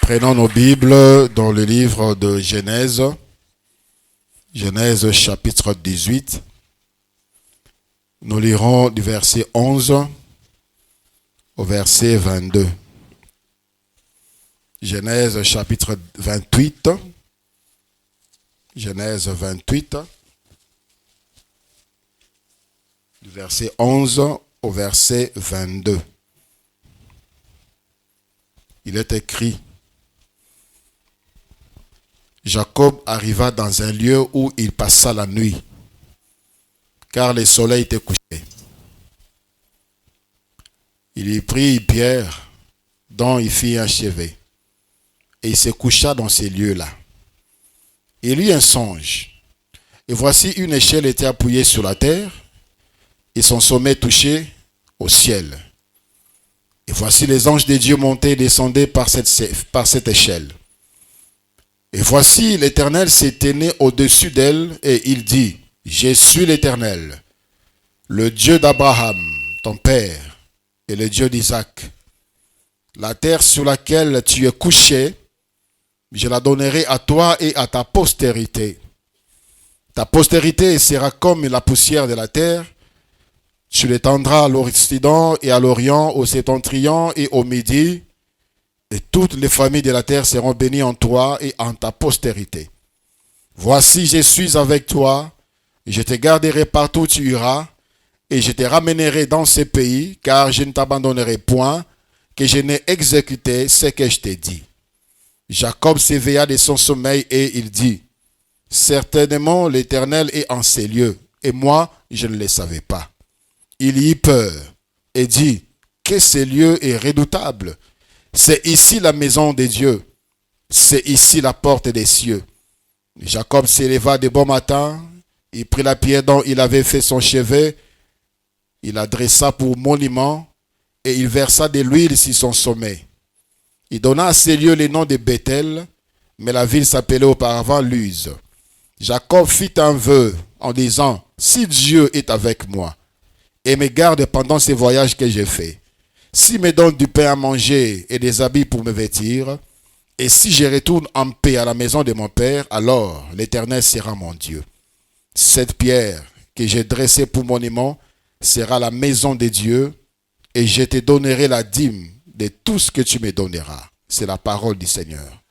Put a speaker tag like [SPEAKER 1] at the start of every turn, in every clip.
[SPEAKER 1] Prenons nos Bibles dans le livre de Genèse, Genèse chapitre 18. Nous lirons du verset 11 au verset 22. Genèse chapitre 28. Genèse 28. Du verset 11 au verset 22. Il est écrit: Jacob arriva dans un lieu où il passa la nuit, car le soleil était couché. Il y prit pierre, dont il fit un chevet, et il se coucha dans ces lieux-là. Il eut un songe, et voici une échelle était appuyée sur la terre, et son sommet touché au ciel. Et voici les anges de Dieu montaient et descendaient par cette échelle. Et voici l'Éternel se tenait au-dessus d'elle, et il dit: Je suis l'Éternel, le Dieu d'Abraham, ton père, et le Dieu d'Isaac. La terre sur laquelle tu es couché, je la donnerai à toi et à ta postérité. Ta postérité sera comme la poussière de la terre. Tu l'étendras à l'Occident et à l'Orient, au septentrion et au Midi. Et toutes les familles de la terre seront bénies en toi et en ta postérité. Voici, je suis avec toi, je te garderai partout où tu iras, et je te ramènerai dans ces pays, car je ne t'abandonnerai point, que je n'ai exécuté ce que je t'ai dit. Jacob s'éveilla de son sommeil et il dit: Certainement l'Éternel est en ces lieux, et moi je ne le savais pas. Il y eut peur et dit: Que ce lieu est redoutable! C'est ici la maison de Dieu. C'est ici la porte des cieux. Jacob s'éleva de bon matin. Il prit la pierre dont il avait fait son chevet. Il la dressa pour monument et il versa de l'huile sur son sommet. Il donna à ces lieux le nom de Bethel, mais la ville s'appelait auparavant Luz. Jacob fit un vœu en disant: Si Dieu est avec moi et me garde pendant ces voyages que j'ai faits, s'il me donne du pain à manger et des habits pour me vêtir, et si je retourne en paix à la maison de mon père, alors l'Éternel sera mon Dieu. Cette pierre que j'ai dressée pour monument sera la maison de Dieu, et je te donnerai la dîme de tout ce que tu me donneras. C'est la parole du Seigneur.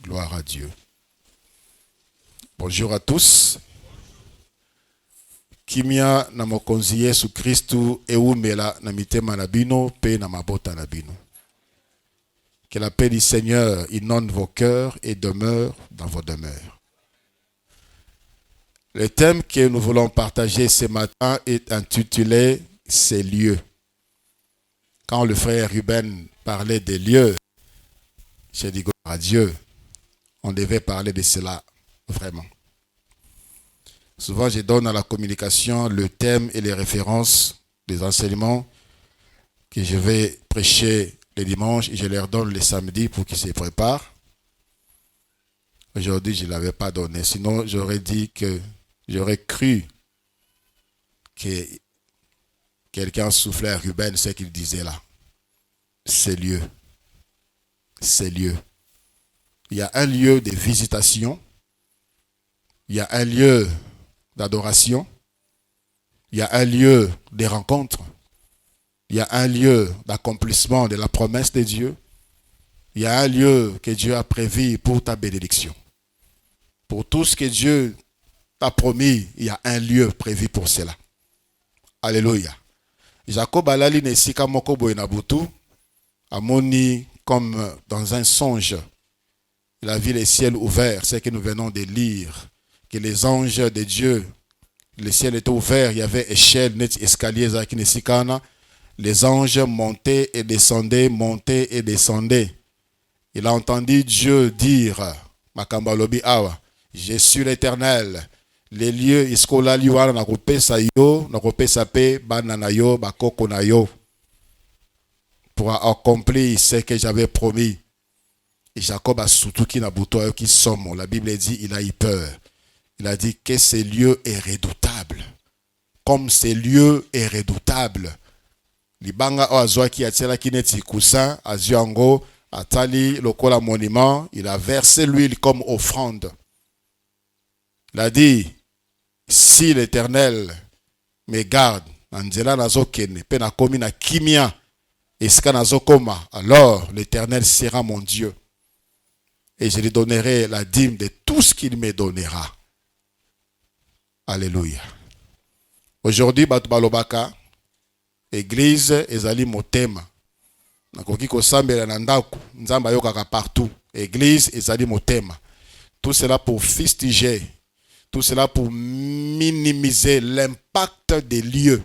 [SPEAKER 1] Gloire à Dieu. Bonjour à tous. Kimia na mokonzi Yesu Kristu eumela na mitema na bino pe na mabota na bino. Que la paix du Seigneur inonde vos cœurs et demeure dans vos demeures. Le thème que nous voulons partager ce matin est intitulé « Ces lieux ». Quand le frère Ruben parlait des lieux, j'ai dit gloire à Dieu, on devait parler de cela vraiment. Souvent, je donne à la communication le thème et les références des enseignements que je vais prêcher les dimanches et je leur donne les samedis pour qu'ils se préparent. Aujourd'hui, je ne l'avais pas donné. Sinon, j'aurais cru que quelqu'un soufflait à Ruben ce qu'il disait là. Ces lieux. Ces lieux. Il y a un lieu de visitation. Il y a un lieu d'adoration, il y a un lieu de rencontre, il y a un lieu d'accomplissement de la promesse de Dieu, il y a un lieu que Dieu a prévu pour ta bénédiction. Pour tout ce que Dieu t'a promis, il y a un lieu prévu pour cela. Alléluia. Jacob alali nesika moko boye na butu, amoni comme dans un songe. Il a vu les ciels ouverts, c'est que nous venons de lire. Que les anges de Dieu, le ciel était ouvert, il y avait échelle, net escalier, les anges montaient et descendaient, montaient et descendaient. Il a entendu Dieu dire, Makambalobi Awa, je suis l'Éternel. Les lieux, iskola liwana na kopesa yo, na kopesa pe banana yo, bakoko na yo, pour accomplir ce que j'avais promis. Et Jacob a surtout qui n'a bouton qui somme. La Bible dit, il a eu peur. Il a dit que ce lieu est redoutable. Comme ce lieu est redoutable, libanga o azwaki atielaki neti coussin azwi yango atali lokola monument, il a versé l'huile comme offrande. Il a dit, si l'Éternel me garde, nanzela nazokene pe nakomi na kimia esika nazokoma, alors l'Éternel sera mon Dieu et je lui donnerai la dîme de tout ce qu'il me donnera. Alléluia. Aujourd'hui bato balobaka église ezali motema. Nakoki kosambela na ndako, nzamba yokaka partout. Église ezali motema. Tout cela pour fustiger, tout cela pour minimiser l'impact des lieux.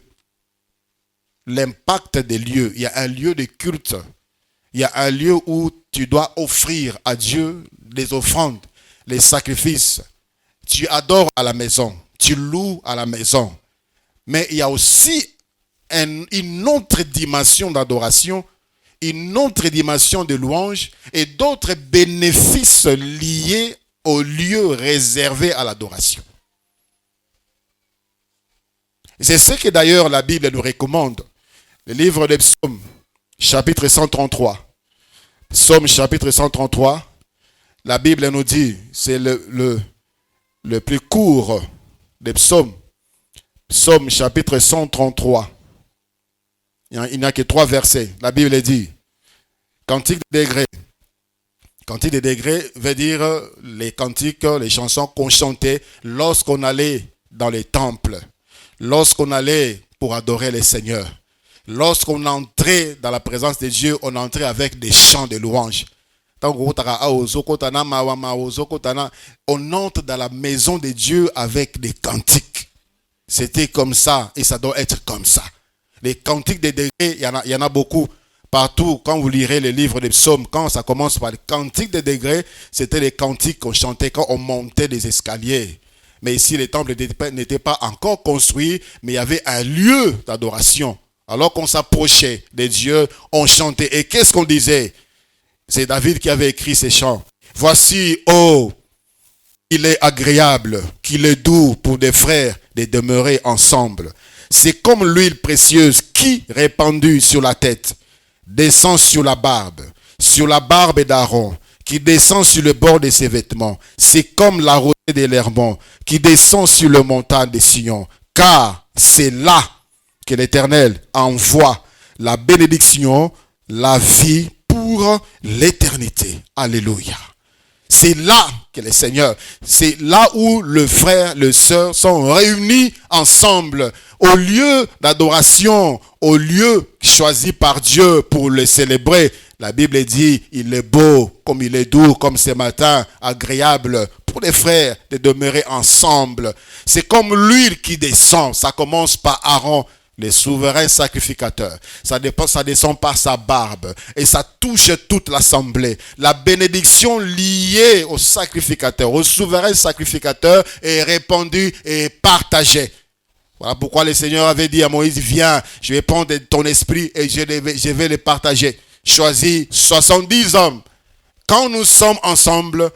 [SPEAKER 1] L'impact des lieux. Il y a un lieu de culte. Il y a un lieu où tu dois offrir à Dieu les offrandes, les sacrifices. Tu adores à la maison, tu loues à la maison. Mais il y a aussi une autre dimension d'adoration, une autre dimension de louange et d'autres bénéfices liés au lieu réservé à l'adoration. C'est ce que d'ailleurs la Bible nous recommande. Le livre des Psaumes, chapitre 133. Psaume chapitre 133, la Bible nous dit, c'est le plus court des psaumes. Psaume chapitre 133. Il n'y a que 3 versets. La Bible dit, cantique de degrés. Cantique de degrés veut dire les cantiques, les chansons qu'on chantait lorsqu'on allait dans les temples, lorsqu'on allait pour adorer le Seigneur. Lorsqu'on entrait dans la présence de Dieu, on entrait avec des chants de louange. On entre dans la maison de Dieu avec des cantiques. C'était comme ça et ça doit être comme ça. Les cantiques des degrés, il y en a beaucoup. Partout, quand vous lirez les livres des psaumes, quand ça commence par les cantiques des degrés, c'était les cantiques qu'on chantait quand on montait des escaliers. Mais ici, les temples n'étaient pas encore construits, mais il y avait un lieu d'adoration. Alors qu'on s'approchait de Dieu, on chantait. Et qu'est-ce qu'on disait? C'est David qui avait écrit ces chants. Voici, oh, il est agréable, qu'il est doux pour des frères de demeurer ensemble. C'est comme l'huile précieuse qui, répandue sur la tête, descend sur la barbe d'Aaron, qui descend sur le bord de ses vêtements. C'est comme la rosée de l'Hermon, qui descend sur le montagne de Sion. Car c'est là que l'Éternel envoie la bénédiction, la vie pour l'éternité. Alléluia. C'est là que le Seigneur, c'est là où le frère, le sœur sont réunis ensemble, au lieu d'adoration, au lieu choisi par Dieu pour le célébrer. La Bible dit, il est beau, comme il est doux, comme ce matin, agréable pour les frères de demeurer ensemble. C'est comme l'huile qui descend, ça commence par Aaron, le souverain sacrificateur. Ça descend par sa barbe et ça touche toute l'assemblée. La bénédiction liée au sacrificateur, au souverain sacrificateur est répandue et partagée. Voilà pourquoi le Seigneur avait dit à Moïse, viens, je vais prendre ton esprit et je vais le partager. Choisis 70 hommes. Quand nous sommes ensemble,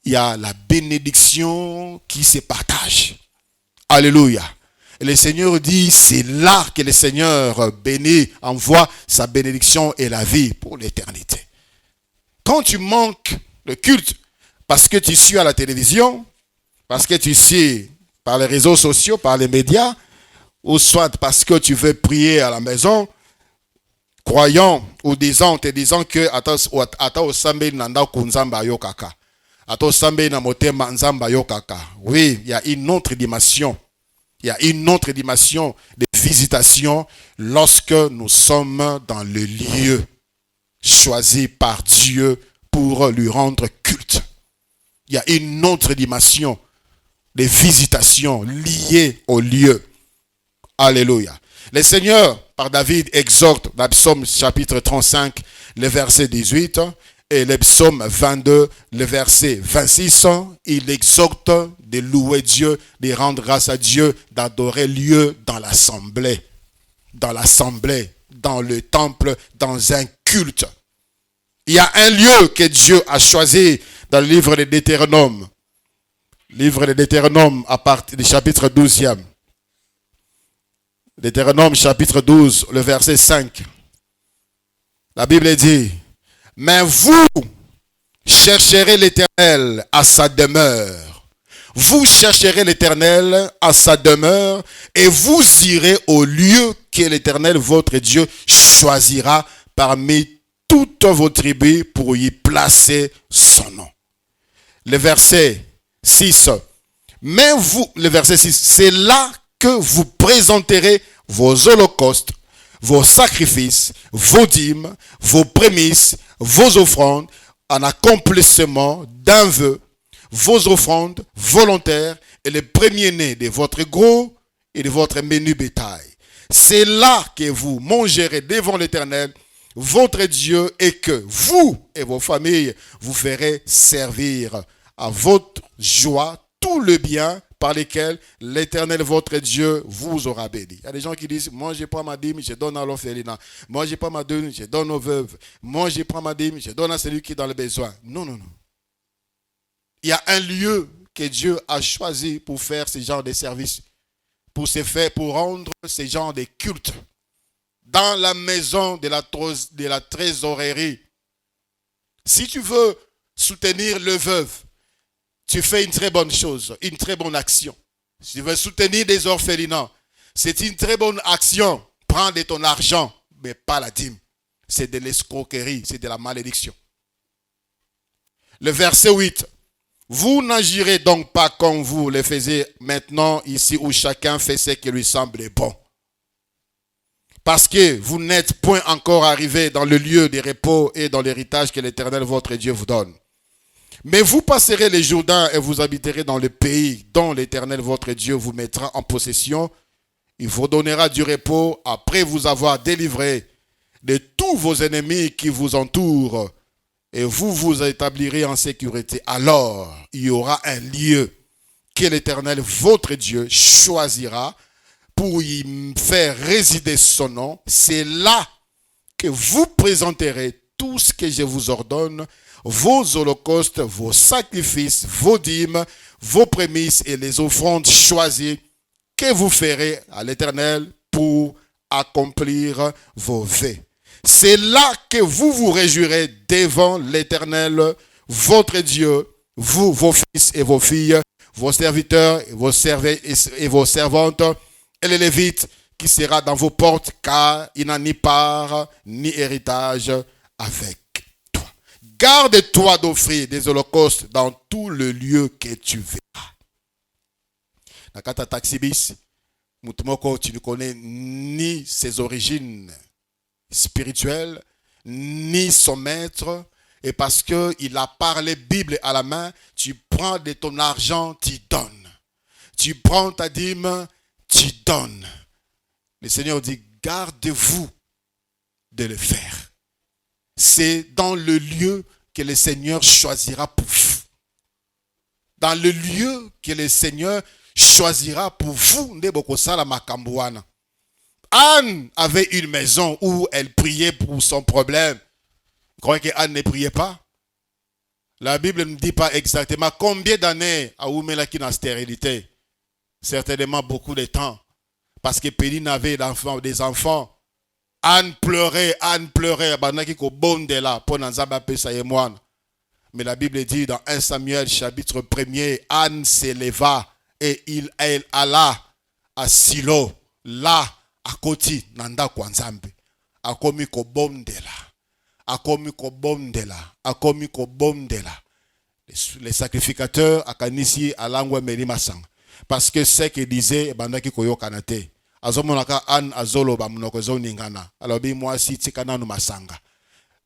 [SPEAKER 1] il y a la bénédiction qui se partage. Alléluia. Et le Seigneur dit, c'est là que le Seigneur bénit, envoie sa bénédiction et la vie pour l'éternité. Quand tu manques le culte, parce que tu suis à la télévision, parce que tu suis par les réseaux sociaux, par les médias, ou soit parce que tu veux prier à la maison, croyant ou te disant que oui, il y a une autre dimension. Il y a une autre dimension de visitation lorsque nous sommes dans le lieu choisi par Dieu pour lui rendre culte. Il y a une autre dimension de visitation liée au lieu. Alléluia. Le Seigneur, par David, exhorte dans le psaume chapitre 35, le verset 18, et le psaume 22, le verset 26, il exhorte de louer Dieu, de rendre grâce à Dieu, d'adorer Dieu dans l'assemblée, dans le temple, dans un culte. Il y a un lieu que Dieu a choisi dans le livre de Deutéronome. Livre de Deutéronome à partir du chapitre 12e. Deutéronome chapitre 12, le verset 5. La Bible dit, mais vous chercherez l'Éternel à sa demeure. Vous chercherez l'Éternel à sa demeure et vous irez au lieu que l'Éternel, votre Dieu, choisira parmi toutes vos tribus pour y placer son nom. Le verset 6. Mais vous, le verset 6, c'est là que vous présenterez vos holocaustes, vos sacrifices, vos dîmes, vos prémices, vos offrandes, en accomplissement d'un vœu, vos offrandes volontaires et les premiers-nés de votre gros et de votre menu bétail. C'est là que vous mangerez devant l'Éternel, votre Dieu, et que vous et vos familles vous ferez servir à votre joie tout le bien par lesquels l'Éternel, votre Dieu, vous aura béni. Il y a des gens qui disent, moi je prends ma dîme, je donne à l'orphelinat. Moi je prends ma dîme, je donne aux veuves. Moi je prends ma dîme, je donne à celui qui est dans le besoin. Non, non, non. Il y a un lieu que Dieu a choisi pour faire ce genre de service, pour rendre ce genre de culte. Dans la maison de la trésorerie. Si tu veux soutenir le veuve, tu fais une très bonne chose, une très bonne action. Si tu veux soutenir des orphelinats, c'est une très bonne action. Prends de ton argent, mais pas la dîme. C'est de l'escroquerie, c'est de la malédiction. Le verset 8. Vous n'agirez donc pas comme vous le faisiez maintenant ici où chacun fait ce qui lui semble bon. Parce que vous n'êtes point encore arrivé dans le lieu des repos et dans l'héritage que l'Éternel votre Dieu vous donne. Mais vous passerez les Jourdains et vous habiterez dans le pays dont l'Éternel votre Dieu vous mettra en possession. Il vous donnera du repos après vous avoir délivré de tous vos ennemis qui vous entourent. Et vous vous établirez en sécurité. Alors, il y aura un lieu que l'Éternel votre Dieu choisira pour y faire résider son nom. C'est là que vous présenterez tout ce que je vous ordonne, vos holocaustes, vos sacrifices, vos dîmes, vos prémices et les offrandes choisies que vous ferez à l'Éternel pour accomplir vos vœux. C'est là que vous vous réjouirez devant l'Éternel, votre Dieu, vous, vos fils et vos filles, vos serviteurs et vos servantes, et les Lévites qui sera dans vos portes, car il n'a ni part ni héritage avec toi. Garde-toi d'offrir des holocaustes dans tout le lieu que tu verras. Nakata taxibis, mutumoko, tu ne connais ni ses origines spirituelles, ni son maître, et parce qu'il a parlé Bible à la main, tu prends de ton argent, tu donnes. Tu prends ta dîme, tu donnes. Le Seigneur dit, gardez-vous de le faire. C'est dans le lieu que le Seigneur choisira pour vous. Dans le lieu que le Seigneur choisira pour vous. Anne avait une maison où elle priait pour son problème. Vous croyez qu'Anne ne priait pas? La Bible ne dit pas exactement combien d'années a Oumela qui dans la stérilité. Certainement beaucoup de temps. Parce que Péline avait des enfants. Anne pleurait. Mais la Bible dit dans 1 Samuel chapitre 1er, Anne s'éleva et elle alla à Silo, là, à Koti, Nanda Kwanzambe. Akomi ko bomdela. Les sacrificateurs à Kanisi à Langwa Merimasang. Parce que c'est que disait Bandaki Koyo Kanate. Azomonaka An Azolo Bamunokozo Ningana. Alors bi moi si Tikana no Masanga.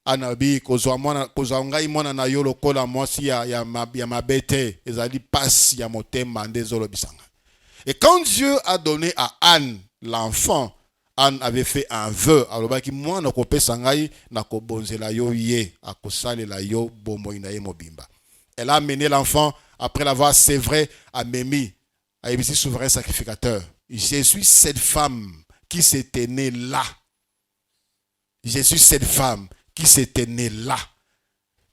[SPEAKER 1] Anabi kozwangai mona na yolo kola mwasi ya mabete ezali passe ya motema ndezolo bisanga. Et quand Dieu a donné à Anne l'enfant, Anne avait fait un vœu. Alors baki moi na kopesa ngai na kobonzela yo ye akosalela yo bombo inaye mobimba. Elle a amené l'enfant après l'avoir sévré à Mémi, à Ébissi souverain sacrificateur. Je suis cette femme qui s'était née là. Je suis cette femme qui s'était née là.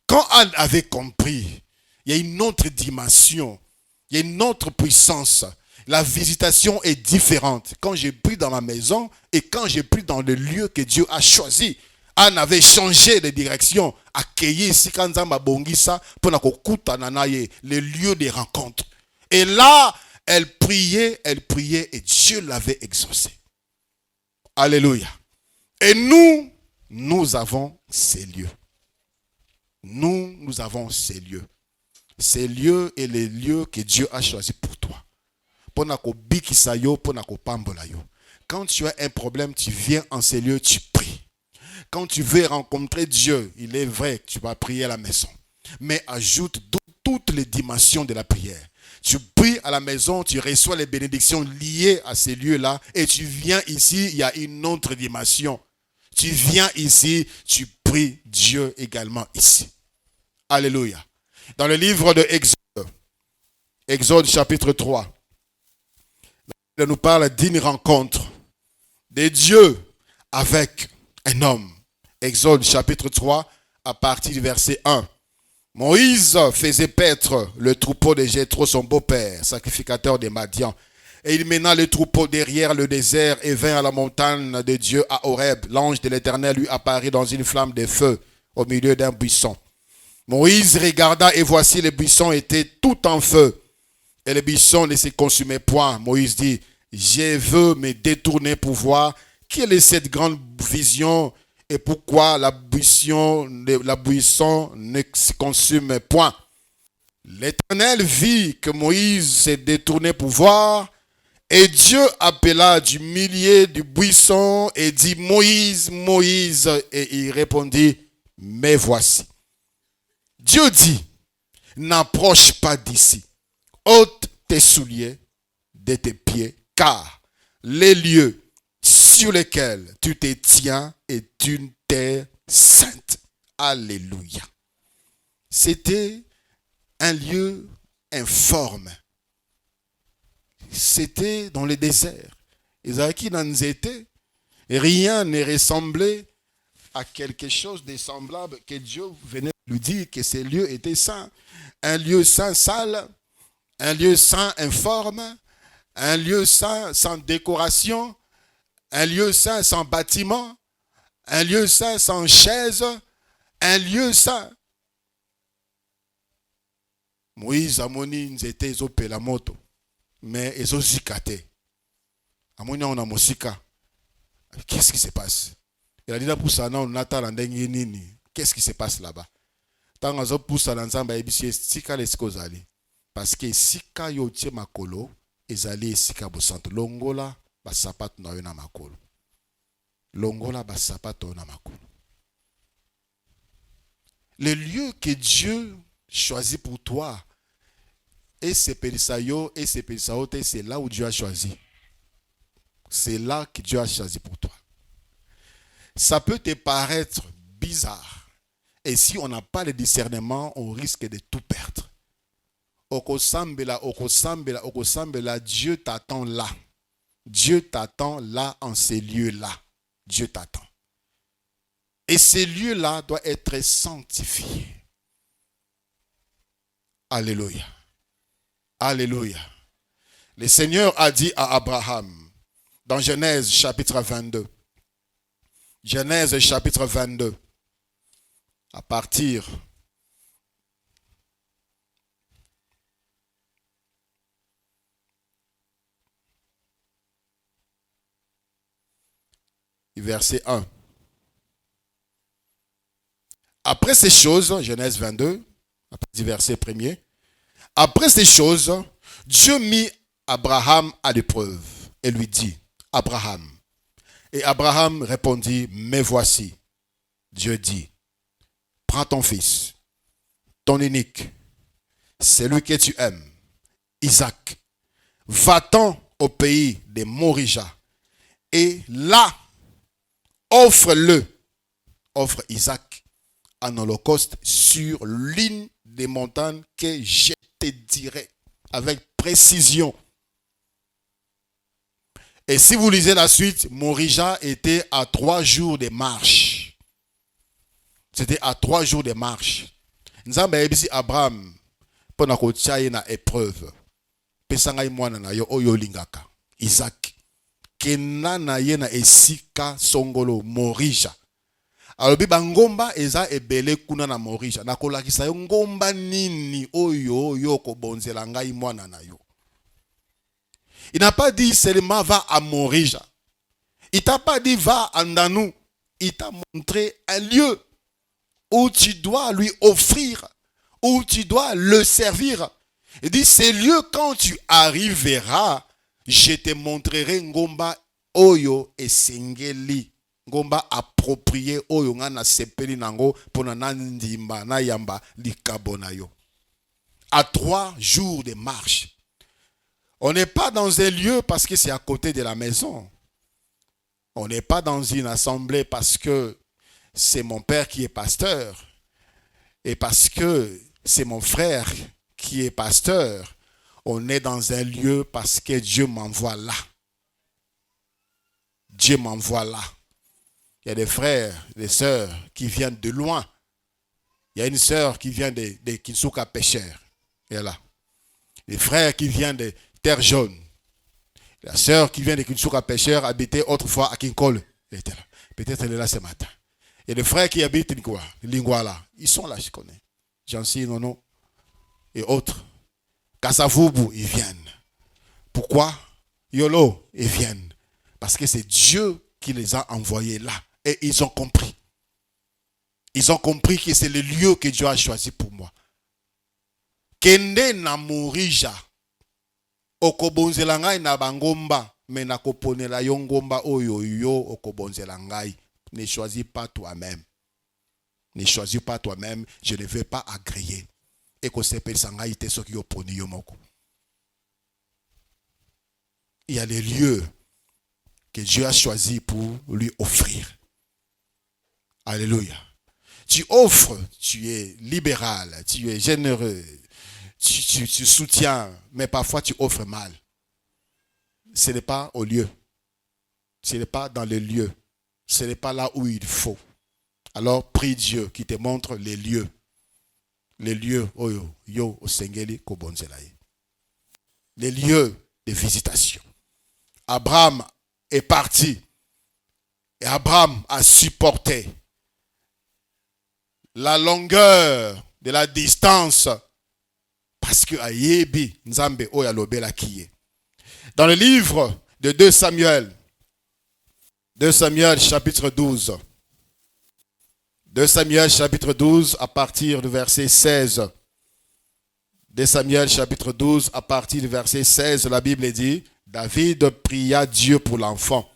[SPEAKER 1] Quand Anne avait compris, il y a une autre dimension, il y a une autre puissance, La visitation est différente. Quand j'ai pris dans ma maison et quand j'ai pris dans le lieu que Dieu a choisi. Anne avait changé de direction. Accueilli Sikanzamba Bongisa pour les lieux des rencontres. Et là, elle priait et Dieu l'avait exaucé. Alléluia. Et nous avons ces lieux. Nous avons ces lieux. Ces lieux et les lieux que Dieu a choisis pour toi. Quand tu as un problème, tu viens en ces lieux, tu pries. Quand tu veux rencontrer Dieu, il est vrai que tu vas prier à la maison. Mais ajoute toutes les dimensions de la prière. Tu pries à la maison, tu reçois les bénédictions liées à ces lieux-là. Et tu viens ici, il y a une autre dimension. Tu viens ici, tu pries Dieu également ici. Alléluia. Dans le livre de Exode chapitre 3, il nous parle d'une rencontre de Dieu avec un homme. Exode chapitre 3, à partir du verset 1. Moïse faisait paître le troupeau de Jéthro, son beau-père, sacrificateur des Madians. Et il mena le troupeau derrière le désert et vint à la montagne de Dieu à Horeb. L'ange de l'Éternel lui apparut dans une flamme de feu au milieu d'un buisson. Moïse regarda et voici le buisson était tout en feu. Et le buisson ne se consumait point. Moïse dit, je veux me détourner pour voir quelle est cette grande vision et pourquoi la buisson ne se consume point. L'Éternel vit que Moïse s'est détourné pour voir et Dieu appela du milieu du buisson et dit, Moïse, Moïse. Et il répondit, me voici. Dieu dit, n'approche pas d'ici. Ôte tes souliers de tes pieds, car les lieux sur lesquels tu te tiens est une terre sainte. Alléluia. C'était un lieu informe. C'était dans le désert. Isaïe n'en était. Rien ne ressemblait à quelque chose de semblable que Dieu venait lui dire que ces lieux étaient saints. Un lieu saint sale, un lieu saint informe, un lieu saint sans décoration, un lieu saint sans bâtiment, un lieu saint sans chaise, un lieu saint. Moïse amoni nzete ezopela moto, mais ezozikate. Amoni on a mosika. Qu'est-ce qui se passe? Il a dit là pour ça non nata landengi nini. Qu'est-ce qui se passe là-bas? Tant azo poussa nzamba ebisi sika leskozali. Parce que sika yo tie makolo ezali sika bosanto longola basapato na yo na makolo. Longola basapato na makolo. Le lieu que Dieu choisit pour toi et c'est Pelisayo et c'est Pelisaote, c'est là où Dieu a choisi. C'est là que Dieu a choisi pour toi. Ça peut te paraître bizarre. Et si on n'a pas le discernement, on risque de tout perdre. Okosambela, Dieu t'attend là. Dieu t'attend là, en ces lieux-là. Dieu t'attend. Et ces lieux-là doivent être sanctifiés. Alléluia. Alléluia. Le Seigneur a dit à Abraham, dans Genèse chapitre 22, Genèse chapitre 22, à partir du verset 1. Après ces choses, Genèse 22, à partir du verset 1er, après ces choses, Dieu mit Abraham à l'épreuve et lui dit, Abraham. Et Abraham répondit, me voici. Dieu dit, prends ton fils, ton unique, celui que tu aimes, Isaac, va-t'en au pays de Morija et là, offre Isaac en holocauste sur l'une des montagnes que je te dirai avec précision. Et si vous lisez la suite, Morija était à 3 jours de marche. C'était à 3 jours de marche. Nzamba ebisi Abraham pona kotia na épreuve. pesa ngai mwana na yo oyo lingaka Isaac kena na ye na esika songolo Morija alobi bangomba eza ebele kuna na Morija nakolakisa yo ngomba nini oyo yo kobonzela ngai mwana na yo. Il n'a pas dit seulement va à Morija. Il t'a pas dit va à Ndanou. Il t'a montré un lieu où tu dois lui offrir, où tu dois le servir. Il dit, ce lieu, quand tu arriveras, je te montrerai ngomba oyo et sengeli. Ngomba approprié oyo nga na sepeli nango pona nandimba na yamba likabona yo. À 3 jours de marche. On n'est pas dans un lieu parce que c'est à côté de la maison. On n'est pas dans une assemblée parce que c'est mon père qui est pasteur. Et parce que c'est mon frère qui est pasteur. On est dans un lieu parce que Dieu m'envoie là. Dieu m'envoie là. Il y a des frères, des sœurs qui viennent de loin. Il y a une sœur qui vient de Kinsuka Pêcheur. Elle est là. Les frères qui viennent de Terre Jaune. La sœur qui vient de Kinsuka Pêcheur habitait autrefois à Kinkole. Elle était là. Peut-être elle est là ce matin. Et les frères qui habitent Lingwala, ils sont là, je connais. Jansi, Nono et autres. Kasavubu, ils viennent. Pourquoi? Yolo, ils viennent. Parce que c'est Dieu qui les a envoyés là. Et ils ont compris. Ils ont compris que c'est le lieu que Dieu a choisi pour moi. Kende na Morija. Okobonzela ngai na bangomba. Mais na koponela yongomba oyo yo okobonzela ngai. Ne choisis pas toi-même. Ne choisis pas toi-même. Je ne veux pas agréer. Et que c'est pour ça que ce qui opone yomoko. Il y a les lieux que Dieu a choisi pour lui offrir. Alléluia. Tu offres, tu es libéral, tu es généreux, tu soutiens, mais parfois tu offres mal. Ce n'est pas au lieu. Ce n'est pas dans le lieu. Ce n'est pas là où il faut. Alors prie Dieu qui te montre les lieux. Les lieux, yo, osengeli kobonzelaye. Les lieux de visitation. Abraham est parti. Et Abraham a supporté la longueur de la distance parce que ayebi nzambe oya lobela kiye. Dans le livre de 2 Samuel chapitre 12. 2 Samuel chapitre 12 à partir du verset 16. 2 Samuel chapitre 12 à partir du verset 16, la Bible dit, David pria Dieu pour l'enfant.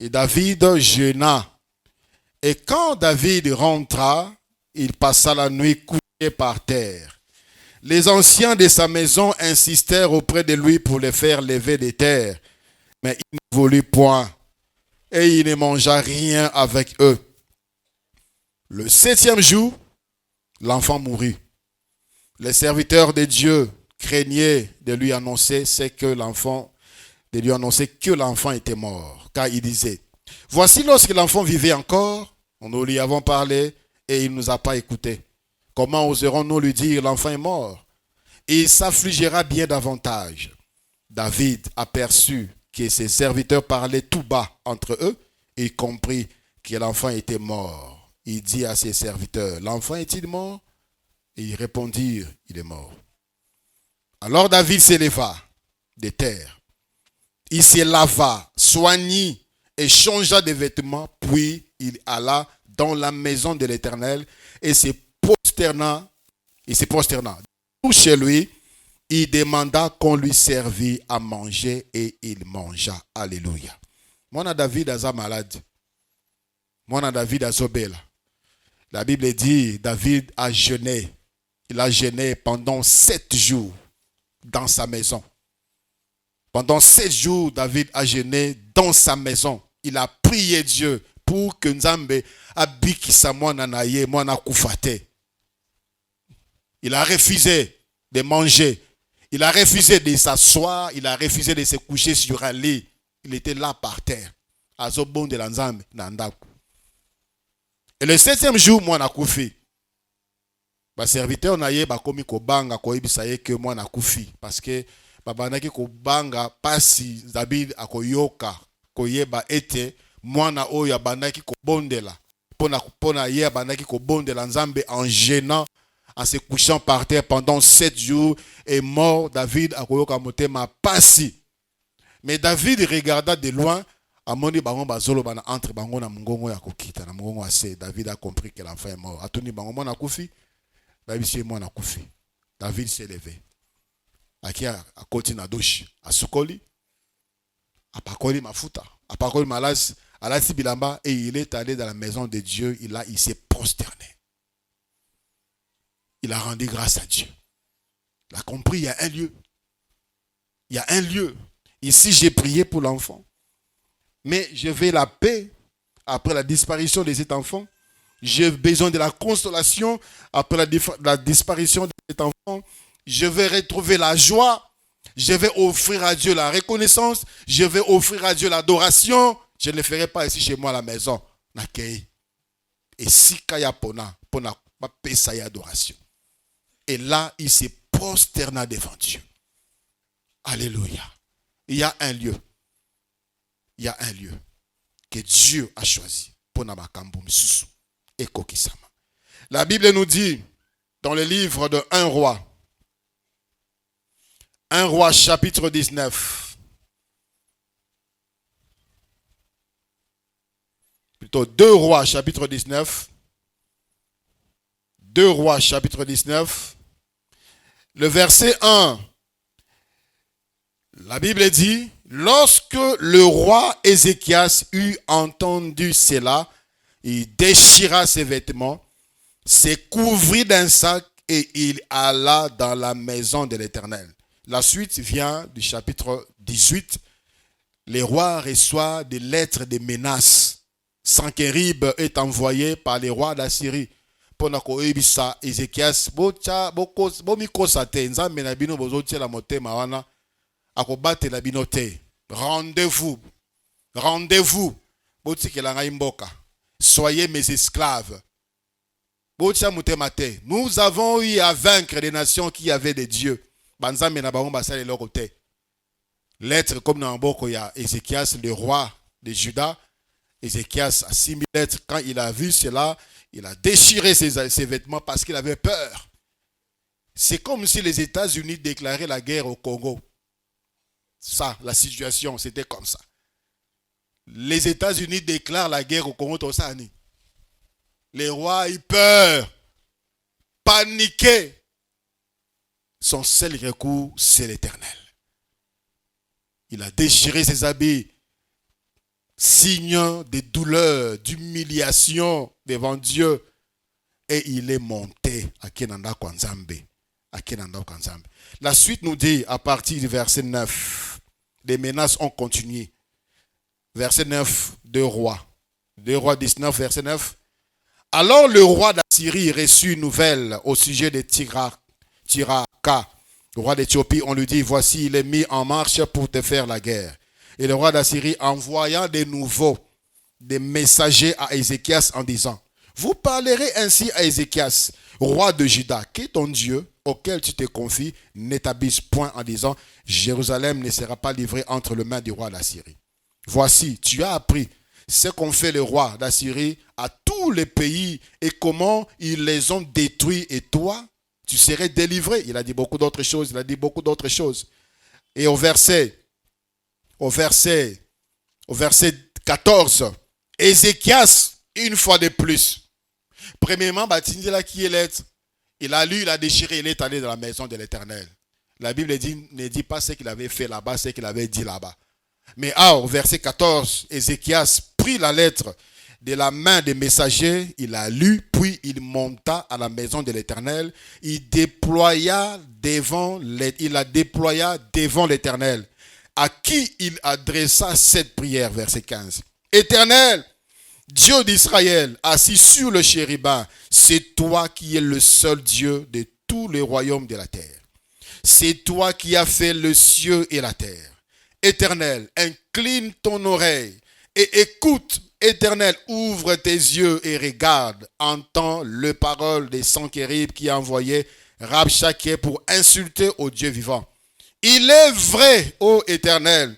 [SPEAKER 1] Et David jeûna. Et quand David rentra, il passa la nuit couché par terre. Les anciens de sa maison insistèrent auprès de lui pour le faire lever des terres. Mais il ne voulut point. Et il ne mangea rien avec eux. Le 7e jour, l'enfant mourut. Les serviteurs de Dieu craignaient de lui annoncer que l'enfant était mort. Car il disait, voici lorsque l'enfant vivait encore, nous lui avons parlé et il ne nous a pas écoutés. Comment oserons-nous lui dire l'enfant est mort? Et il s'affligera bien davantage. David aperçut que ses serviteurs parlaient tout bas entre eux et comprit que l'enfant était mort. Il dit à ses serviteurs, l'enfant est-il mort? Et ils répondirent, il est mort. Alors David s'éleva de terre. Il se lava, soignit et changea de vêtements. Puis il alla dans la maison de l'Éternel et se prosterna. Tout chez lui, il demanda qu'on lui servît à manger et il mangea. Alléluia. Mwana David aza malade. Mwana David azobela. La Bible dit, David a jeûné. Il a jeûné pendant 7 jours dans sa maison. Pendant 7 jours, David a jeûné dans sa maison. Il a prié Dieu pour que Nzambe abikisa mwana na ye, mwana kufate. Il a refusé de manger. Il a refusé de s'asseoir. Il a refusé de se coucher sur un lit. Il était là par terre. Azobon de la Nzambe nandaku. Et le 7e jour, mwana kufi. Ba serviteur na ye ba komi ko banga ko ebisa ye que mwana kufi parce que babandaki kobanga pasi David akoyoka koyeba ete mwana oyo abandaki kobondela pona ye abandaki kobondela Nzambe en gênant, en se couchant par terre pendant 7 jours et mort. David akoyoka motema pasi. Mais David regarda de loin, amoni bango bazolo bana entre bango na mongongo ya kokita na mongongo ase. David a compris que l'enfant est mort. Atuni bango mwana kufi, David c'est mwana kufi. David s'est levé. Aki a koti na douche, a sukoli, a pakoli mafuta, a pakoli malasi, alasi bilamba, et il est allé dans la maison de Dieu. Il s'est prosterné. Il a rendu grâce à Dieu. Il a compris, il y a un lieu. Il y a un lieu. Ici, j'ai prié pour l'enfant. Mais je veux la paix après la disparition de cet enfant. J'ai besoin de la consolation après la disparition de cet enfant. Je vais retrouver la joie. Je vais offrir à Dieu la reconnaissance. Je vais offrir à Dieu l'adoration. Je ne le ferai pas ici chez moi à la maison. Et si kaya pona pesa ya adoration. Et là, il s'est prosterné devant Dieu. Alléluia. Il y a un lieu. Il y a un lieu que Dieu a choisi pour Namakambo Misusu et Kokisama. La Bible nous dit dans le livre de 1 roi, 1 roi chapitre 19, plutôt 2 rois chapitre 19, 2 rois chapitre 19, le verset 1. La Bible dit, lorsque le roi Ézéchias eut entendu cela, il déchira ses vêtements, se couvrit d'un sac et il alla dans la maison de l'Éternel. La suite vient du chapitre 18. Le roi reçoit des lettres de menaces. Sankerib est envoyé par les rois d'Assyrie. Pona koebisa Ézéchias bomikosa te nzambe na bino bozotiela motema wana akobatela bino te. Rendez-vous. Rendez-vous. Botikela ngai mboka. Soyez mes esclaves. Botia motema te. Nous avons eu à vaincre des nations qui avaient des dieux. Banzambe na bango basale loko te. Lettre comme dans mboko ya Ézéchias, le roi de Juda. Ézéchias a 6000 lettres. Quand il a vu cela, il a déchiré ses vêtements parce qu'il avait peur. C'est comme si les États-Unis déclaraient la guerre au Congo. Ça, la situation, c'était comme ça. Les États-Unis déclarent la guerre au Congo. Les rois ont peur, paniqués. Son seul recours, c'est l'Éternel. Il a déchiré ses habits, signe de douleur, d'humiliation devant Dieu. Et il est monté à Kenanda Kwanzambe. La suite nous dit, à partir du verset 9, les menaces ont continué. Verset 9, 2 rois. 2 rois 19, verset 9. Alors le roi d'Assyrie reçut une nouvelle au sujet de Tiraka, le roi d'Éthiopie. On lui dit, voici, il est mis en marche pour te faire la guerre. Et le roi d'Assyrie envoya des messagers à Ézéchias en disant, vous parlerez ainsi à Ézéchias, roi de Juda, que ton Dieu, auquel tu te confies, n'établisse point en disant, Jérusalem ne sera pas livrée entre les mains du roi d'Assyrie. Voici, tu as appris ce qu'ont fait les rois d'Assyrie à tous les pays et comment ils les ont détruits, et toi, tu serais délivré. Il a dit beaucoup d'autres choses, Et au verset 14, Ézéchias, une fois de plus, premièrement, qui est lettre, il a lu, il a déchiré, il est allé dans la maison de l'Éternel. La Bible ne dit pas ce qu'il avait fait là-bas, ce qu'il avait dit là-bas. Mais au verset 14, Ézéchias prit la lettre de la main des messagers, il a lu, puis il monta à la maison de l'Éternel. Il la déploya devant l'Éternel, à qui il adressa cette prière, verset 15. Éternel, Dieu d'Israël, assis sur le chérubin, c'est toi qui es le seul Dieu de tous les royaumes de la terre. C'est toi qui as fait le ciel et la terre. Éternel, incline ton oreille et écoute. Éternel, ouvre tes yeux et regarde. Entends les paroles des Sankerib qui a envoyé Rabshakeh pour insulter au Dieu vivant. Il est vrai, ô Éternel,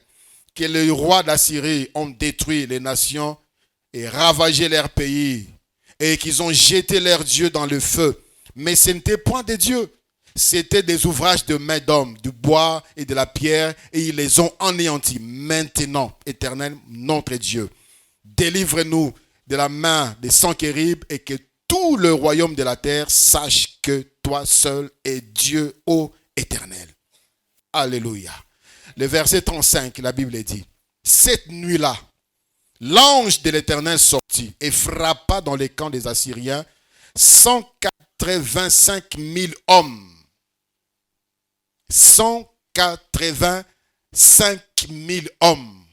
[SPEAKER 1] que les rois d'Assyrie ont détruit les nations et ravagé leur pays, et qu'ils ont jeté leurs dieux dans le feu. Mais ce n'était point des dieux, c'était des ouvrages de main d'hommes, du bois et de la pierre, et ils les ont anéantis. Maintenant, Éternel, notre Dieu, délivre-nous de la main des Sanchérib, et que tout le royaume de la terre sache que toi seul es Dieu, ô Éternel. Alléluia. Le verset 35, la Bible dit, cette nuit-là, l'ange de l'Éternel sortit et frappa dans les camps des Assyriens 185 000 hommes. 185 000 hommes.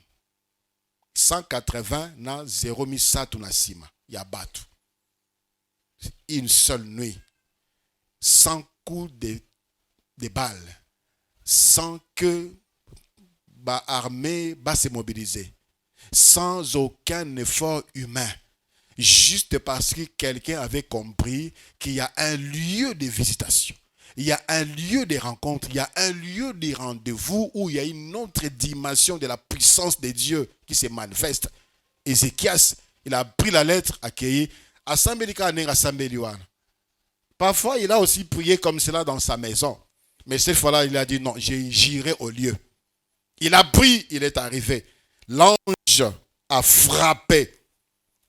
[SPEAKER 1] 180 na 0 misatu na sima. Yabatu. Une seule nuit. Sans coup de balles. Sans que l'armée va se mobiliser. Sans aucun effort humain. Juste parce que quelqu'un avait compris qu'il y a un lieu de visitation. Il y a un lieu de rencontre, il y a un lieu de rendez-vous où il y a une autre dimension de la puissance de Dieu qui se manifeste. Ézéchias, il a pris la lettre, accueilli. Parfois, il a aussi prié comme cela dans sa maison. Mais cette fois-là, il a dit non, j'irai au lieu. Il a pris, il est arrivé. L'ange a frappé.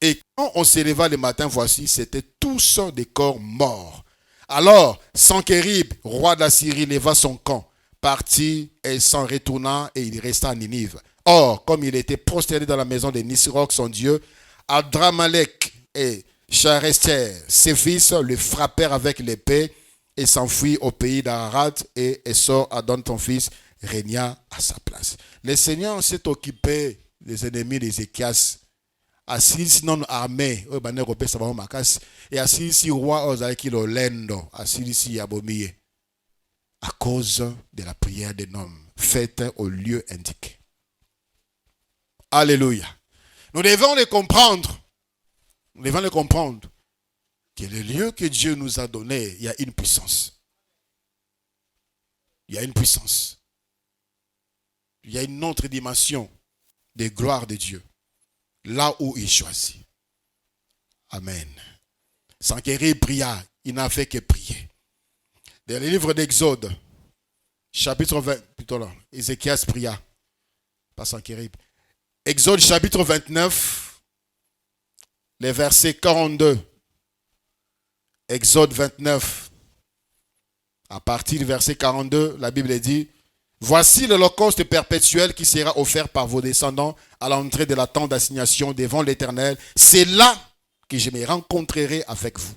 [SPEAKER 1] Et quand on s'éleva le matin, voici, c'était tous des corps morts. Alors, Sanchérib, roi d'Assyrie, leva son camp, partit et s'en retourna, et il resta à Ninive. Or, comme il était prosterné dans la maison de Nisroch, son dieu, Adramalek et Charester, ses fils, le frappèrent avec l'épée et s'enfuit au pays d'Ararat, et Essor, Adon, ton fils, régna à sa place. Le Seigneur s'est occupé des ennemis d'Ézéchias. Assis non armé, et assis roi ozalaki lolendo, assis abomiye, à cause de la prière des hommes faite au lieu indiqué. Alléluia. Nous devons le comprendre. Nous devons le comprendre. Que le lieu que Dieu nous a donné, il y a une puissance. Il y a une puissance. Il y a une autre dimension de gloire de Dieu. Là où il choisit. Amen. Sanchérib pria, il n'a fait que prier. Dans le livre d'Exode, chapitre 20, plutôt là, Ézéchias pria, pas Sanchérib. Exode chapitre 29, les versets 42. Exode 29, à partir du verset 42, la Bible dit, voici l'holocauste perpétuel qui sera offert par vos descendants à l'entrée de la tente d'assignation devant l'Éternel. C'est là que je me rencontrerai avec vous.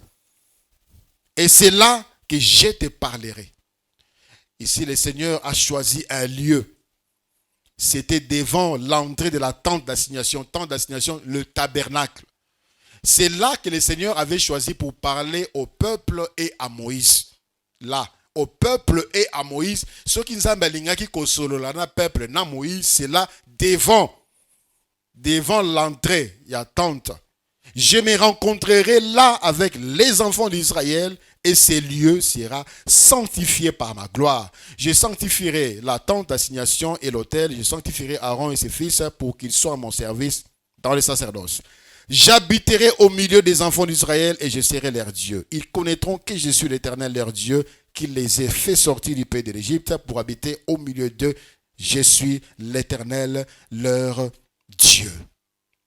[SPEAKER 1] Et c'est là que je te parlerai. Ici, le Seigneur a choisi un lieu. C'était devant l'entrée de la tente d'assignation. Tente d'assignation, le tabernacle. C'est là que le Seigneur avait choisi pour parler au peuple et à Moïse. Là. Au peuple et à Moïse, ceux qui nous qui peuple na Moïse, c'est là devant l'entrée, il y a tente. Je me rencontrerai là avec les enfants d'Israël et ces lieux sera sanctifié par ma gloire. Je sanctifierai la tente d'assignation et l'autel, je sanctifierai Aaron et ses fils pour qu'ils soient à mon service dans le sacerdoce. J'habiterai au milieu des enfants d'Israël et je serai leur Dieu. Ils connaîtront que je suis l'Éternel leur Dieu, qui les ai fait sortir du pays de l'Égypte pour habiter au milieu d'eux. Je suis l'Éternel leur Dieu.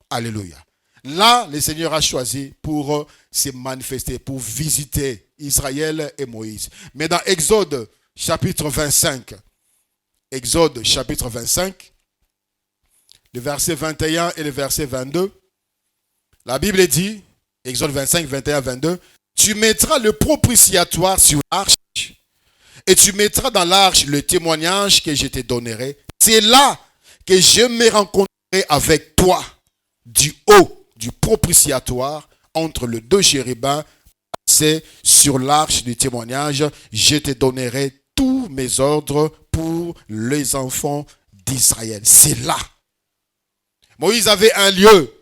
[SPEAKER 1] Alléluia. Là, le Seigneur a choisi pour se manifester, pour visiter Israël et Moïse. Mais dans Exode chapitre 25, Exode chapitre 25, le verset 21 et le verset 22, la Bible dit, Exode 25, 21, 22, tu mettras le propitiatoire sur l'arche et tu mettras dans l'arche le témoignage que je te donnerai. C'est là que je me rencontrerai avec toi du haut du propitiatoire entre les deux chérubins. C'est sur l'arche du témoignage, je te donnerai tous mes ordres pour les enfants d'Israël. C'est là. Moïse avait un lieu.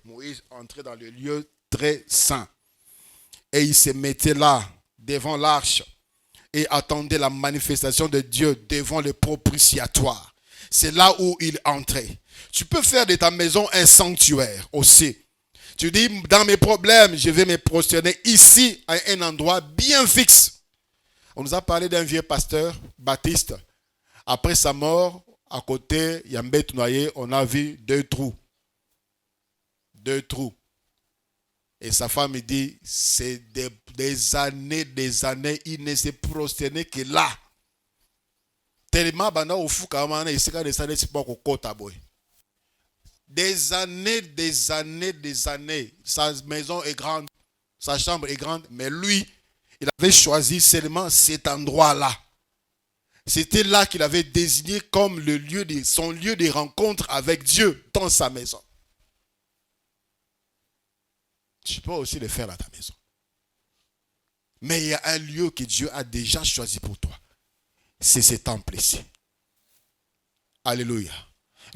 [SPEAKER 1] Moïse entrait dans le lieu très saint. Et il se mettait là, devant l'arche, et attendait la manifestation de Dieu devant le propitiatoire. C'est là où il entrait. Tu peux faire de ta maison un sanctuaire aussi. Tu dis, dans mes problèmes, je vais me prosterner ici, à un endroit bien fixe. On nous a parlé d'un vieux pasteur, Baptiste. Après sa mort, à côté, il y a un bête noyé, on a vu 2 trous. 2 trous. Et sa femme dit, c'est des années, il ne s'est prosterné que là. Tellement, au fou, il des années. Sa maison est grande, sa chambre est grande, mais lui, il avait choisi seulement cet endroit-là. C'était là qu'il avait désigné comme son lieu de rencontre avec Dieu dans sa maison. Tu peux aussi le faire à ta maison. Mais il y a un lieu que Dieu a déjà choisi pour toi. C'est ce temple ici. Alléluia.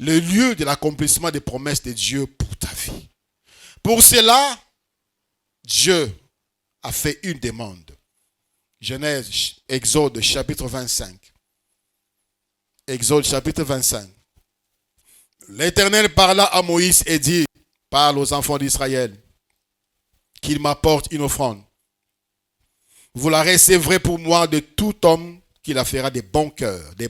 [SPEAKER 1] Le lieu de l'accomplissement des promesses de Dieu pour ta vie. Pour cela, Dieu a fait une demande. Genèse, Exode chapitre 25. Exode chapitre 25. L'Éternel parla à Moïse et dit, parle aux enfants d'Israël, qu'il m'apporte une offrande. Vous la recevrez pour moi de tout homme qui la fera de bon cœur, de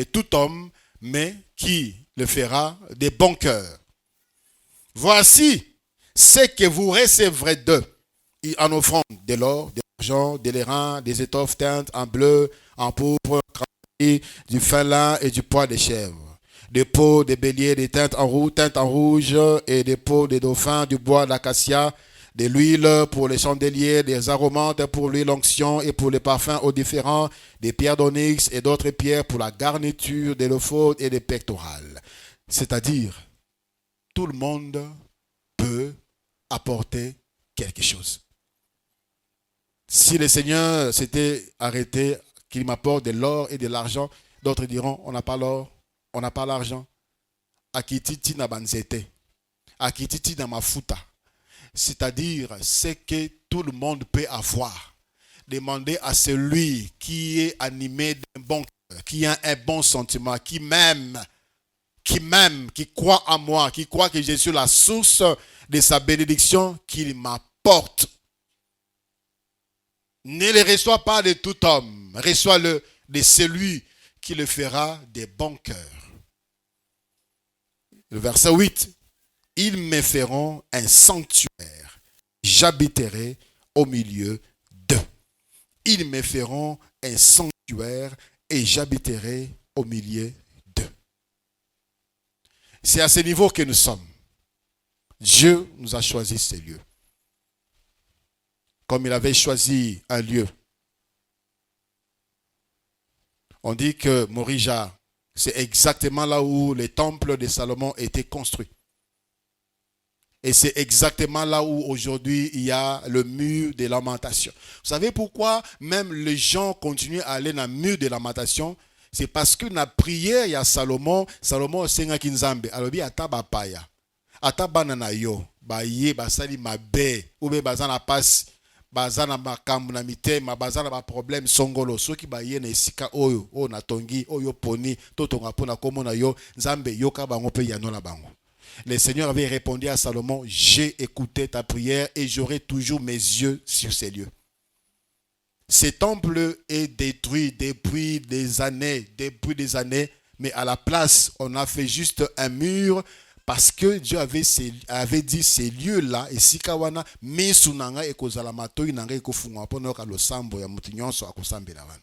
[SPEAKER 1] tout homme, mais qui le fera de bon cœur. Voici ce que vous recevrez d'eux en offrande: de l'or, de l'argent, de l'airain, des étoffes teintes en bleu, en pourpre, du fin lin et du poil de chèvre, des peaux de bélier, des teintes en rouge et des peaux de dauphin, du bois d'acacia, de l'huile pour les chandeliers, des aromates pour l'huile onction et pour les parfums aux différents, des pierres d'onyx et d'autres pierres pour la garniture de l'éphod et des pectorales. C'est-à-dire, tout le monde peut apporter quelque chose. Si le Seigneur s'était arrêté, qu'il m'apporte de l'or et de l'argent, d'autres diront, on n'a pas l'or, on n'a pas l'argent. Akititi na banzete, akititi na mafuta. C'est-à-dire, c'est que tout le monde peut avoir. Demandez à celui qui est animé d'un bon cœur, qui a un bon sentiment, qui m'aime, qui croit en moi, qui croit que je suis la source de sa bénédiction, qu'il m'apporte. Ne le reçois pas de tout homme, reçois-le de celui qui le fera de bon cœur. Le verset 8. Ils me feront un sanctuaire. J'habiterai au milieu d'eux. Ils me feront un sanctuaire et j'habiterai au milieu d'eux. C'est à ce niveau que nous sommes. Dieu nous a choisi ces lieux. Comme il avait choisi un lieu. On dit que Morija, c'est exactement là où le temple de Salomon était construit. Et c'est exactement là où aujourd'hui il y a le mur de lamentation. Vous savez pourquoi même les gens continuent à aller dans le mur de lamentation? C'est parce que dans la prière, il y a Salomon senga kinzambe. Alors il y a tabapaya. Ata banana yo, ba ye ba sali mabe, ou be bazana passe, bazana makambu na mitema, bazana ba problème songolo. Soki ba ye na esika oyo, o na tongi, oyo poni, to tonga pona komona yo, nzambe yoka bango pe yanola bango. Le Seigneur avait répondu à Salomon, j'ai écouté ta prière et j'aurai toujours mes yeux sur ces lieux. Ce temple est détruit depuis des années, mais à la place, on a fait juste un mur parce que Dieu avait dit ces lieux-là, et sikawana, mesunanga et kozalamato inanga et kofunga ponoka lo sambo ya mutinyoso akosambela wana.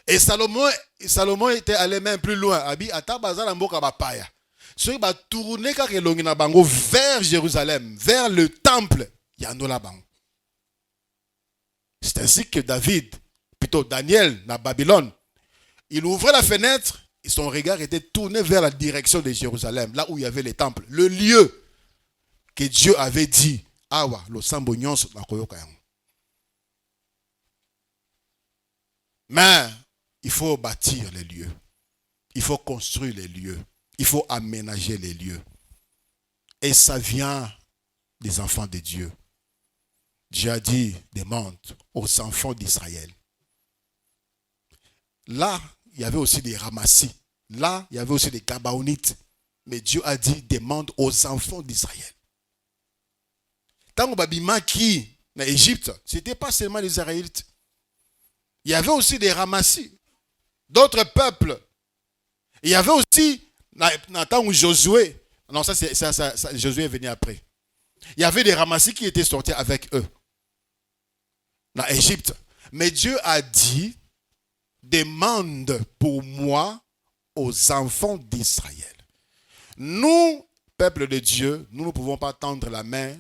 [SPEAKER 1] Et Salomon était allé même plus loin. Abi atabazala mboka bapaya. Ceux qui tourner vers Jérusalem, vers le temple, yanola bango. C'est ainsi que Daniel, dans Babylone, il ouvrait la fenêtre et son regard était tourné vers la direction de Jérusalem, là où il y avait les temples, le lieu que Dieu avait dit. Awa, lo sambo nyonso na koyoka yango. Mais il faut bâtir les lieux. Il faut construire les lieux. Il faut aménager les lieux. Et ça vient des enfants de Dieu. Dieu a dit, demande aux enfants d'Israël. Là, il y avait aussi des ramassis. Là, il y avait aussi des Gabaonites. Mais Dieu a dit, demande aux enfants d'Israël. Tant que Babima qui, en Égypte, ce n'était pas seulement les Israélites. Il y avait aussi des ramassis, d'autres peuples. Il y avait aussi, dans le temps où Josué, non, Josué est venu après. Il y avait des ramassis qui étaient sortis avec eux, dans l'Égypte. Mais Dieu a dit, demande pour moi aux enfants d'Israël. Nous, peuple de Dieu, nous ne pouvons pas tendre la main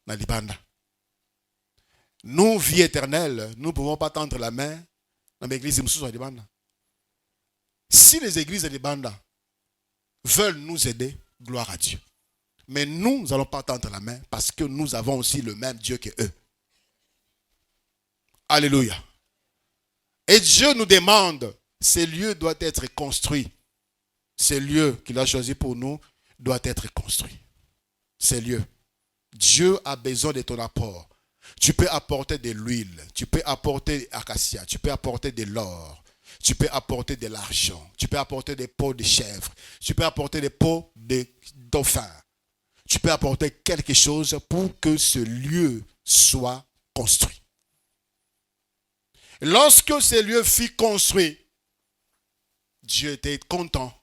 [SPEAKER 1] dans les bandes. Nous, vie éternelle, nous ne pouvons pas tendre la main dans l'église. Si les églises des bandes veulent nous aider, gloire à Dieu. Mais nous n'allons pas tendre la main parce que nous avons aussi le même Dieu que eux. Alléluia. Et Dieu nous demande, ces lieux doivent être construits. Ces lieux qu'il a choisis pour nous doivent être construits. Ces lieux. Dieu a besoin de ton apport. Tu peux apporter de l'huile, tu peux apporter acacia, tu peux apporter de l'or, tu peux apporter de l'argent, tu peux apporter des peaux de chèvre, tu peux apporter des peaux de dauphin. Tu peux apporter quelque chose pour que ce lieu soit construit. Lorsque ce lieu fut construit, Dieu était content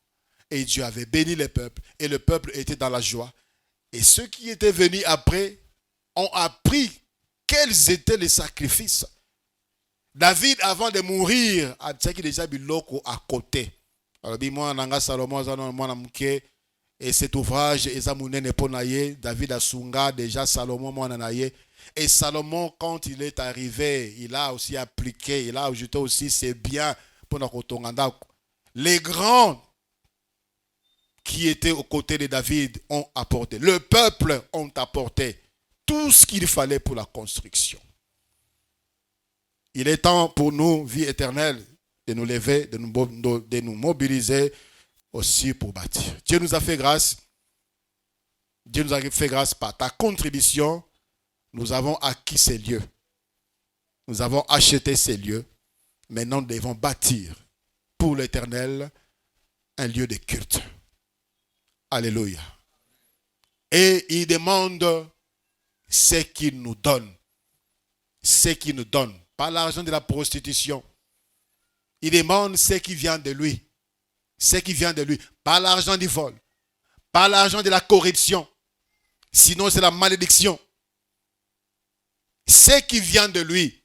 [SPEAKER 1] et Dieu avait béni le peuple et le peuple était dans la joie. Et ceux qui étaient venus après ont appris quels étaient les sacrifices. David, avant de mourir, a dit qu'il déjà biloko à côté. Alors, moi, Nanga Salomon, et cet ouvrage, David a sunga déjà Salomon, et Salomon, quand il est arrivé, il a aussi appliqué, il a ajouté aussi ses biens pour notre. Les grands qui étaient aux côtés de David ont apporté. Le peuple ont apporté tout ce qu'il fallait pour la construction. Il est temps pour nous, vie éternelle, de nous lever, de nous mobiliser aussi pour bâtir. Dieu nous a fait grâce. Dieu nous a fait grâce par ta contribution. Nous avons acquis ces lieux. Nous avons acheté ces lieux. Maintenant, nous devons bâtir pour l'Éternel un lieu de culte. Alléluia. Et il demande ce qu'il nous donne. Ce qu'il nous donne. Pas l'argent de la prostitution. Il demande ce qui vient de lui. Ce qui vient de lui. Pas l'argent du vol. Pas l'argent de la corruption. Sinon, c'est la malédiction. Ce qui vient de lui.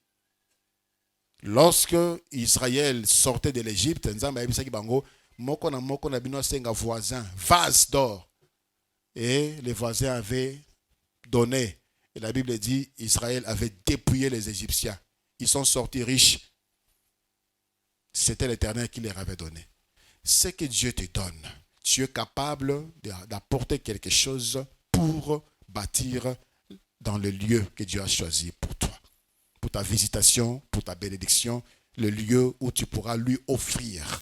[SPEAKER 1] Lorsque Israël sortait de l'Égypte, voisin, vase d'or. Et les voisins avaient donné. Et la Bible dit, Israël avait dépouillé les Égyptiens. Ils sont sortis riches. C'était l'Éternel qui leur avait donné. Ce que Dieu te donne, tu es capable d'apporter quelque chose pour bâtir dans le lieu que Dieu a choisi pour toi. Pour ta visitation, pour ta bénédiction, le lieu où tu pourras lui offrir.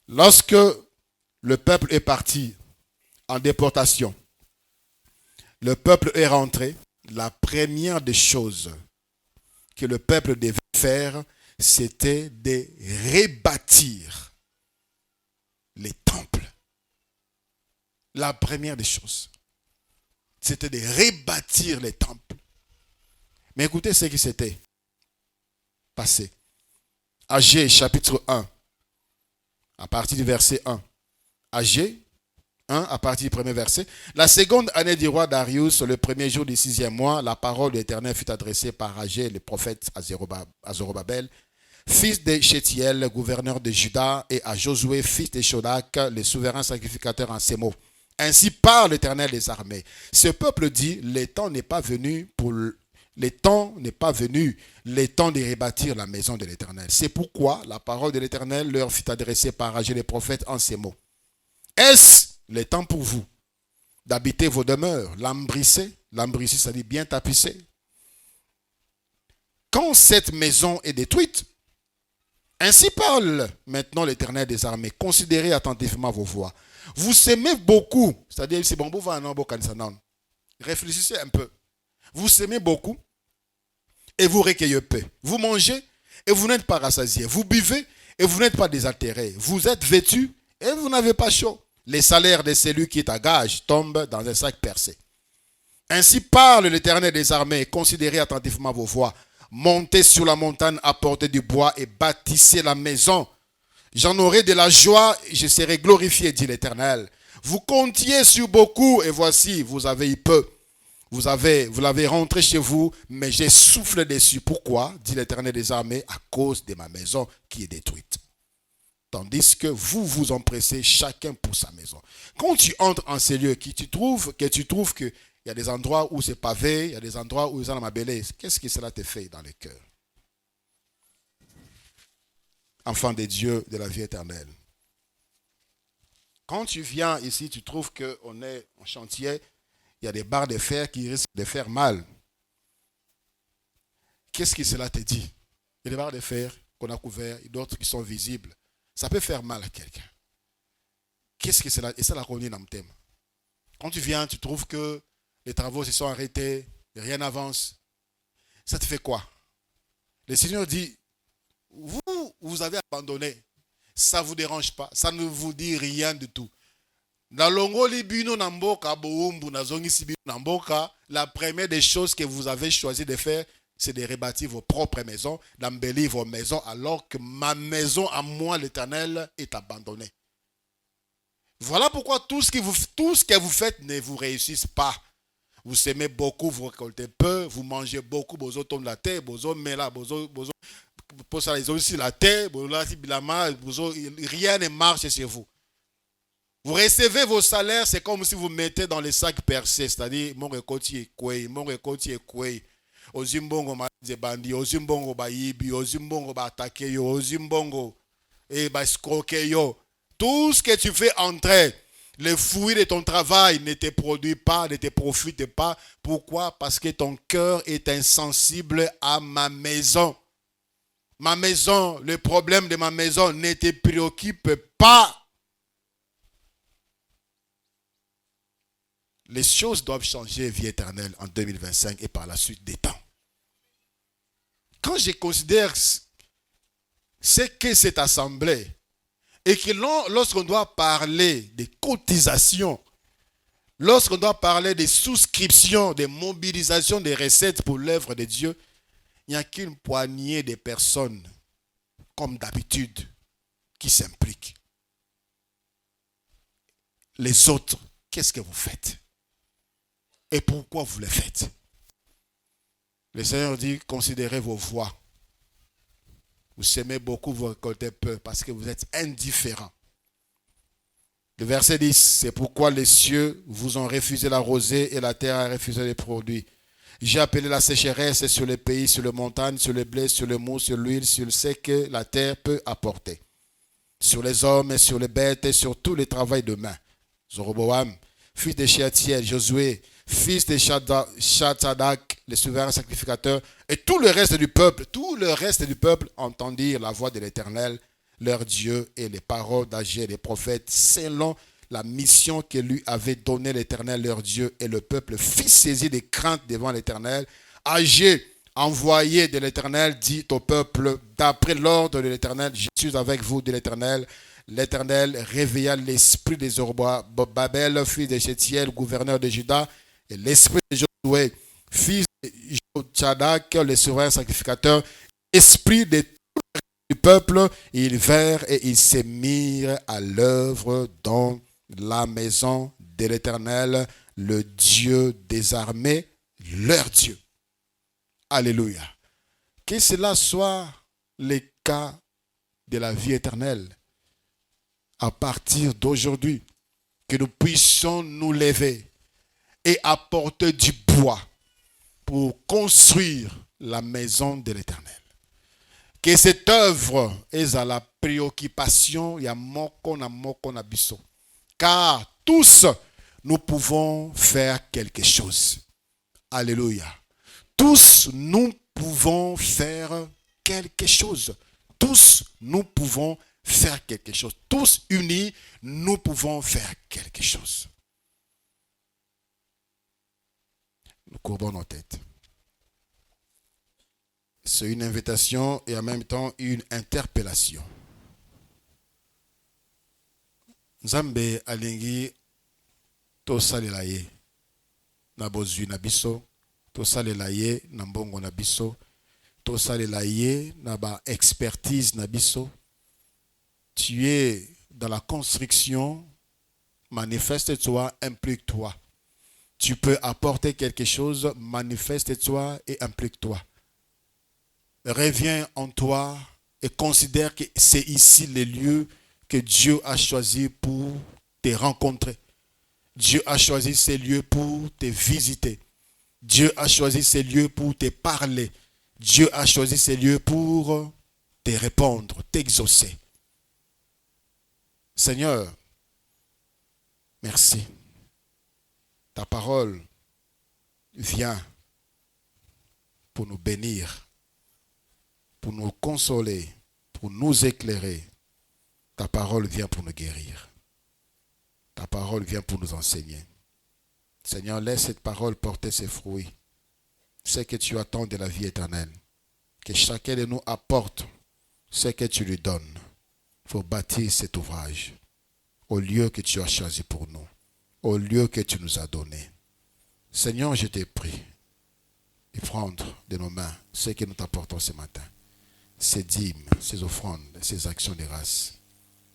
[SPEAKER 1] Lorsque le peuple est parti en déportation, le peuple est rentré, la première des choses que le peuple devait faire, c'était de rebâtir les temples. La première des choses, c'était de rebâtir les temples. Mais écoutez ce qui s'était passé. Agé, chapitre 1, à partir du verset 1. Agé 1, à partir du premier verset. La seconde année du roi Darius, le premier jour du 6e mois, la parole de l'Éternel fut adressée par Agé, le prophète, à Zorobabel, fils de Chétiel, gouverneur de Juda, et à Josué, fils de Shodak, le souverain sacrificateur en ces mots. Ainsi parle l'Éternel des armées. Ce peuple dit, le temps n'est pas venu le temps de rebâtir la maison de l'Éternel. C'est pourquoi la parole de l'Éternel leur fut adressée par Agé le prophète en ces mots. Est-ce le temps pour vous d'habiter vos demeures, lambrissées, c'est-à-dire bien tapissées? Quand cette maison est détruite, ainsi parle maintenant l'Éternel des armées. Considérez attentivement vos voix. Vous s'aimez beaucoup, c'est-à-dire c'est bon, vous va non, Réfléchissez un peu. Vous semez beaucoup et vous recueillez peu. Vous mangez et vous n'êtes pas rassasié. Vous buvez et vous n'êtes pas désaltéré. Vous êtes vêtu et vous n'avez pas chaud. Les salaires de celui qui est à gage tombent dans un sac percé. Ainsi parle l'Éternel des armées. Considérez attentivement vos voies. Montez sur la montagne, apportez du bois et bâtissez la maison. J'en aurai de la joie et je serai glorifié, dit l'Éternel. Vous comptiez sur beaucoup et voici, vous avez eu peu. Vous l'avez rentré chez vous, mais j'ai soufflé dessus. Pourquoi, dit l'Éternel des armées, à cause de ma maison qui est détruite. Tandis que vous vous empressez chacun pour sa maison. Quand tu entres en ces lieux, tu trouves qu'il y a des endroits où c'est pavé, il y a des endroits où ils ont la mabellée. Qu'est-ce que cela te fait dans le cœur? Enfant de Dieu, de la vie éternelle. Quand tu viens ici, tu trouves qu'on est en chantier, il y a des barres de fer qui risquent de faire mal. Qu'est-ce que cela te dit? Il y a des barres de fer qu'on a couvertes et d'autres qui sont visibles. Ça peut faire mal à quelqu'un. Qu'est-ce que cela? Et ça la connaît dans le thème. Quand tu viens, tu trouves que les travaux se sont arrêtés, rien n'avance. Ça te fait quoi? Le Seigneur dit, vous avez abandonné. Ça ne vous dérange pas. Ça ne vous dit rien du tout. La première des choses que vous avez choisi de faire, c'est de rebâtir vos propres maisons, d'embellir vos maisons, alors que ma maison à moi, l'Éternel, est abandonnée. Voilà pourquoi tout ce que vous faites ne vous réussit pas. Vous semez beaucoup, vous récoltez peu, vous mangez beaucoup, vous tombez la terre, vous mettez là, vous aussi la terre, rien ne marche chez vous. Vous recevez vos salaires, c'est comme si vous mettez dans les sacs percés, c'est-à-dire mon récoltier est koué, mon récoltier est koué. Ozimbongo mazebandi, ozimbongo ba yibi, ozimbongo ba attaqué yo, ozimbongo et ba escroqué yo. Tout ce que tu fais entrer, les fruits de ton travail ne te produisent pas, ne te profitent pas. Pourquoi? Parce que ton cœur est insensible à ma maison. Ma maison, le problème de ma maison ne te préoccupe pas. Les choses doivent changer, vie éternelle, en 2025 et par la suite des temps. Quand je considère ce qu'est cette assemblée, et que lorsqu'on doit parler des cotisations, lorsqu'on doit parler des souscriptions, des mobilisations des recettes pour l'œuvre de Dieu, il n'y a qu'une poignée de personnes, comme d'habitude, qui s'impliquent. Les autres, qu'est-ce que vous faites? Et pourquoi vous le faites? Le Seigneur dit, considérez vos voies. Vous semez beaucoup, vous récoltez peu, parce que vous êtes indifférents. Le verset 10, c'est pourquoi les cieux vous ont refusé la rosée et la terre a refusé les produits. J'ai appelé la sécheresse sur les pays, sur les montagnes, sur le blé, sur le mou, sur l'huile, sur ce que la terre peut apporter. Sur les hommes et sur les bêtes et sur tout le travail de main. Zoroboam, fils de Shealtiel, Josué, fils de Shadrach, le souverain sacrificateur, et tout le reste du peuple entendirent la voix de l'Éternel, leur Dieu, et les paroles d'Agé, des prophètes, selon la mission que lui avait donnée l'Éternel, leur Dieu, et le peuple fit saisir des craintes devant l'Éternel. Agé, envoyé de l'Éternel, dit au peuple, d'après l'ordre de l'Éternel, je suis avec vous, dit l'Éternel. L'Éternel réveilla l'esprit de Zorobabel, fils de Shealtiel, gouverneur de Juda, et l'esprit de Josué, fils de Jochadak, le souverain sacrificateur, esprit de tout le peuple, ils vinrent et ils se mirent à l'œuvre dans la maison de l'Éternel, le Dieu des armées, leur Dieu. Alléluia. Que cela soit le cas de la vie éternelle. À partir d'aujourd'hui, que nous puissions nous lever et apporter du bois pour construire la maison de l'Éternel. Que cette œuvre est à la préoccupation ya moko na biso. Car tous, nous pouvons faire quelque chose. Alléluia. Tous, nous pouvons faire quelque chose. Tous, nous pouvons faire quelque chose. Tous unis, nous pouvons faire quelque chose. Nous courbons nos têtes. C'est une invitation et en même temps une interpellation. Nzambe alingi tosalela ye na bozwi na biso, tosalela ye na mbongo na biso, tosalela ye na ba expertise na biso. Tu es dans la construction, manifeste-toi, implique-toi. Tu peux apporter quelque chose, manifeste-toi et implique-toi. Reviens en toi et considère que c'est ici le lieu que Dieu a choisi pour te rencontrer. Dieu a choisi ces lieux pour te visiter. Dieu a choisi ces lieux pour te parler. Dieu a choisi ces lieux pour te répondre, t'exaucer. Seigneur, merci. Ta parole vient pour nous bénir, pour nous consoler, pour nous éclairer. Ta parole vient pour nous guérir. Ta parole vient pour nous enseigner. Seigneur, laisse cette parole porter ses fruits. C'est que tu attends de la vie éternelle. Que chacun de nous apporte ce que tu lui donnes pour bâtir cet ouvrage au lieu que tu as choisi pour nous, au lieu que tu nous as donné. Seigneur, je te prie de prendre de nos mains ce que nous t'apportons ce matin, ces dîmes, ces offrandes, ces actions de grâce.